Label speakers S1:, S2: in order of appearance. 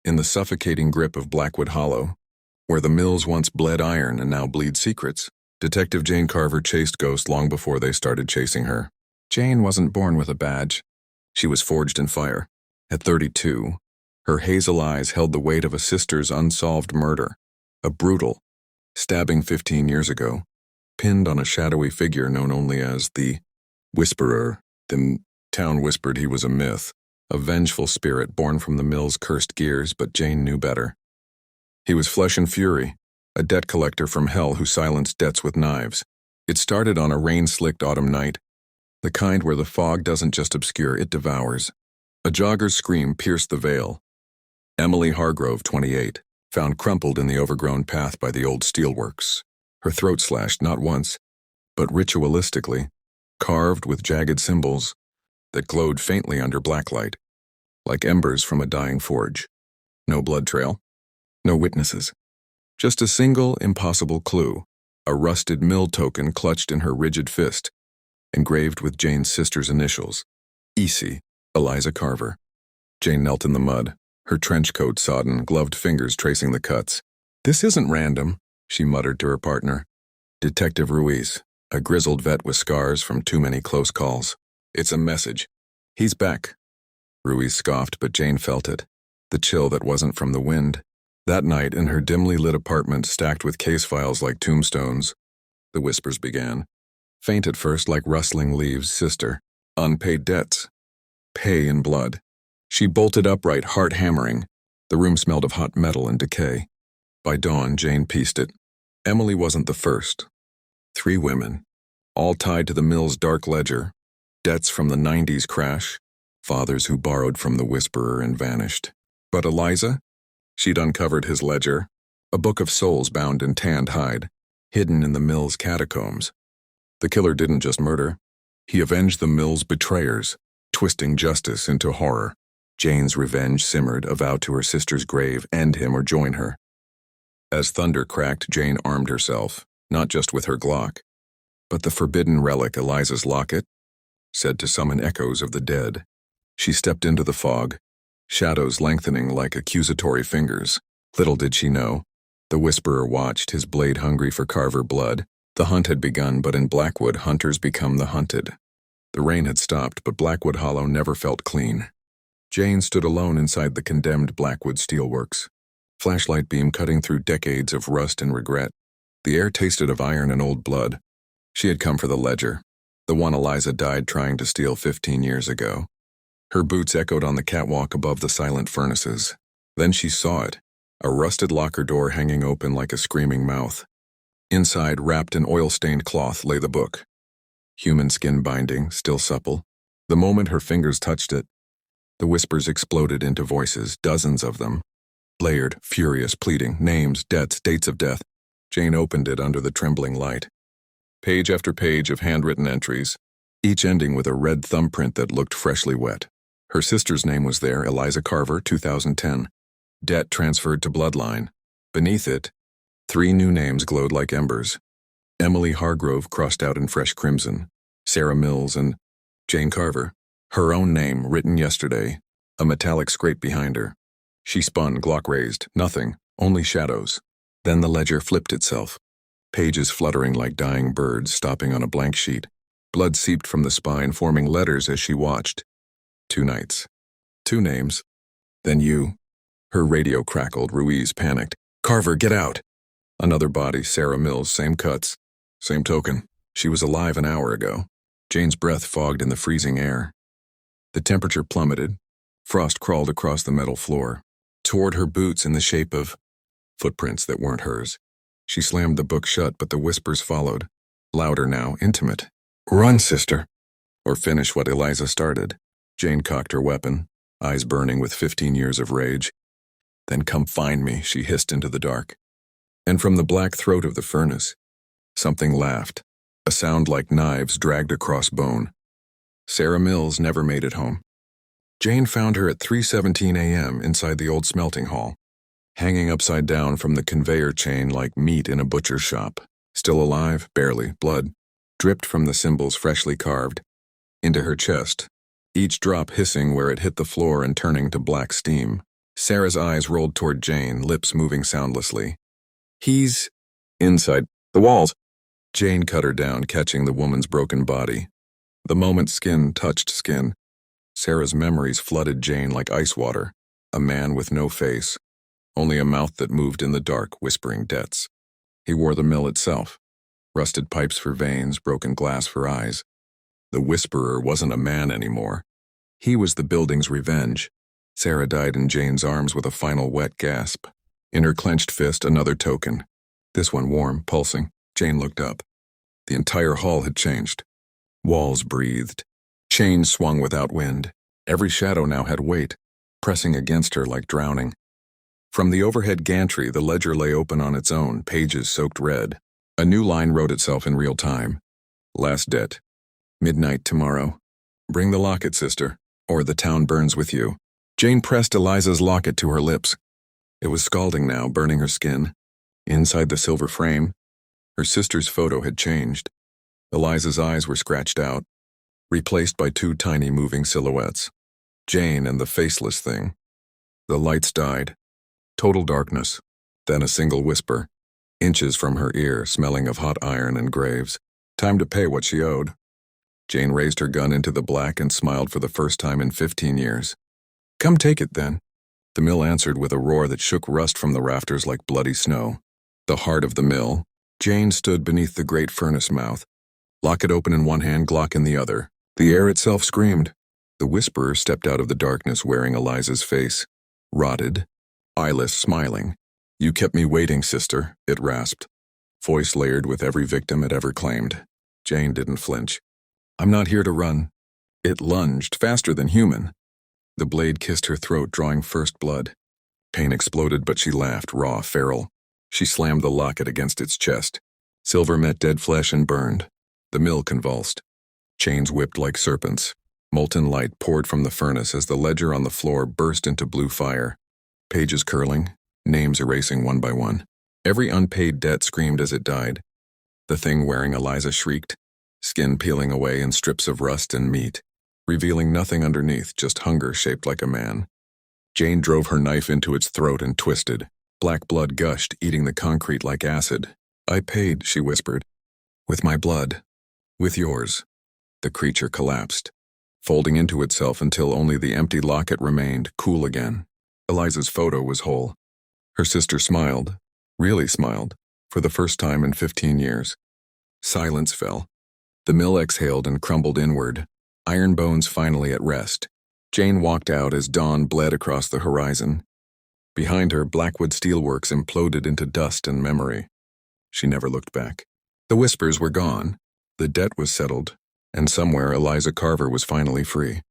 S1: in the suffocating grip of Blackwood Hollow, where the mills once bled iron and now bleed secrets, Detective Jane Carver chased ghosts long before they started chasing her. Jane wasn't born with a badge. She was forged in fire. At 32, her hazel eyes held the weight of a sister's unsolved murder, a brutal stabbing 15 years ago, pinned on a shadowy figure known only as the Whisperer. The town whispered he was a myth, a vengeful spirit born from the mill's cursed gears, but Jane knew better. He was flesh and fury, a debt collector from hell who silenced debts with knives. It started on a rain-slicked autumn night, the kind where the fog doesn't just obscure, it devours. A jogger's scream pierced the veil. Emily Hargrove, 28, found crumpled in the overgrown path by the old steelworks, her throat slashed not once, but ritualistically, carved with jagged symbols that glowed faintly under blacklight, like embers from a dying forge. No blood trail, no witnesses. Just a single, impossible clue, a rusted mill token clutched in her rigid fist, engraved with Jane's sister's initials, E.C., Eliza Carver. Jane knelt in the mud, her trench coat sodden, gloved fingers tracing the cuts. "This isn't random," she muttered to her partner, Detective Ruiz, a grizzled vet with scars from too many close calls. "It's a message. He's back." Ruiz scoffed, but Jane felt it, the chill that wasn't from the wind. That night, in her dimly lit apartment stacked with case files like tombstones, the whispers began. Faint at first, like rustling leaves. Sister. Unpaid debts. Pay in blood. She bolted upright, heart hammering. The room smelled of hot metal and decay. By dawn, Jane pieced it. Emily wasn't the first. 3 women, all tied to the mill's dark ledger. Debts from the 90s crash. Fathers who borrowed from the Whisperer and vanished. But Eliza? She'd uncovered his ledger, a book of souls bound in tanned hide, hidden in the mill's catacombs. The killer didn't just murder. He avenged the mill's betrayers, twisting justice into horror. Jane's revenge simmered, a vow to her sister's grave: end him or join her. As thunder cracked, Jane armed herself, not just with her Glock, but the forbidden relic, Eliza's locket, said to summon echoes of the dead. She stepped into the fog, shadows lengthening like accusatory fingers. Little did she know, the Whisperer watched, his blade hungry for Carver blood. The hunt had begun, but in Blackwood, hunters become the hunted. The rain had stopped, but Blackwood Hollow never felt clean. Jane stood alone inside the condemned Blackwood steelworks, flashlight beam cutting through decades of rust and regret. The air tasted of iron and old blood. She had come for the ledger, the one Eliza died trying to steal 15 years ago. Her boots echoed on the catwalk above the silent furnaces. Then she saw it, a rusted locker door hanging open like a screaming mouth. Inside, wrapped in oil-stained cloth, lay the book. Human skin binding, still supple. The moment her fingers touched it, the whispers exploded into voices, dozens of them. Layered, furious, pleading, names, debts, dates of death. Jane opened it under the trembling light. Page after page of handwritten entries, each ending with a red thumbprint that looked freshly wet. Her sister's name was there, Eliza Carver, 2010. Debt transferred to bloodline. Beneath it, 3 new names glowed like embers. Emily Hargrove crossed out in fresh crimson. Sarah Mills and Jane Carver. Her own name, written yesterday, a metallic scrape behind her. She spun, Glock raised. Nothing, only shadows. Then the ledger flipped itself. Pages fluttering like dying birds, stopping on a blank sheet. Blood seeped from the spine, forming letters as she watched. 2 nights. 2 names. Then you. Her radio crackled. Ruiz panicked. "Carver, get out!" Another body, Sarah Mills, same cuts. Same token. She was alive an hour ago. Jane's breath fogged in the freezing air. The temperature plummeted. Frost crawled across the metal floor, toward her boots in the shape of footprints that weren't hers. She slammed the book shut, but the whispers followed. Louder now, intimate. "Run, sister!" Or finish what Eliza started. Jane cocked her weapon, eyes burning with 15 years of rage. "Then come find me," she hissed into the dark. And from the black throat of the furnace, something laughed, a sound like knives dragged across bone. Sarah Mills never made it home. Jane found her at 3:17 a.m. inside the old smelting hall, hanging upside down from the conveyor chain like meat in a butcher's shop. Still alive, barely, blood dripped from the symbols freshly carved into her chest, each drop hissing where it hit the floor and turning to black steam. Sarah's eyes rolled toward Jane, lips moving soundlessly. He's inside the walls. Jane cut her down, catching the woman's broken body. The moment skin touched skin, Sarah's memories flooded Jane like ice water. A man with no face, only a mouth that moved in the dark, whispering debts. He wore the mill itself. Rusted pipes for veins, broken glass for eyes. The whisperer wasn't a man anymore. He was the building's revenge. Sarah died in Jane's arms with a final wet gasp. In her clenched fist, another token. This one warm, pulsing. Jane looked up. The entire hall had changed. Walls breathed. Chains swung without wind. Every shadow now had weight, pressing against her like drowning. From the overhead gantry, the ledger lay open on its own, pages soaked red. A new line wrote itself in real time. Last debt. Midnight tomorrow. Bring the locket, sister, or the town burns with you. Jane pressed Eliza's locket to her lips. It was scalding now, burning her skin. Inside the silver frame, her sister's photo had changed. Eliza's eyes were scratched out, replaced by two tiny moving silhouettes. Jane and the faceless thing. The lights died. Total darkness. Then a single whisper, inches from her ear, smelling of hot iron and graves. Time to pay what she owed. Jane raised her gun into the black and smiled for the first time in 15 years. Come take it, then. The mill answered with a roar that shook rust from the rafters like bloody snow. The heart of the mill. Jane stood beneath the great furnace mouth, locket open in one hand, Glock in the other. The air itself screamed. The whisperer stepped out of the darkness wearing Eliza's face. Rotted, eyeless, smiling. You kept me waiting, sister, it rasped. Voice layered with every victim it ever claimed. Jane didn't flinch. I'm not here to run. It lunged, faster than human. The blade kissed her throat, drawing first blood. Pain exploded, but she laughed, raw, feral. She slammed the locket against its chest. Silver met dead flesh and burned. The mill convulsed. Chains whipped like serpents. Molten light poured from the furnace as the ledger on the floor burst into blue fire. Pages curling, names erasing one by one. Every unpaid debt screamed as it died. The thing wearing Eliza shrieked, skin peeling away in strips of rust and meat, revealing nothing underneath, just hunger shaped like a man. Jane drove her knife into its throat and twisted. Black blood gushed, eating the concrete like acid. I paid, she whispered. With my blood. With yours. The creature collapsed, folding into itself until only the empty locket remained, cool again. Eliza's photo was whole. Her sister smiled, really smiled, for the first time in 15 years. Silence fell. The mill exhaled and crumbled inward, iron bones finally at rest. Jane walked out as dawn bled across the horizon. Behind her, Blackwood steelworks imploded into dust and memory. She never looked back. The whispers were gone. The debt was settled, and somewhere Eliza Carver was finally free.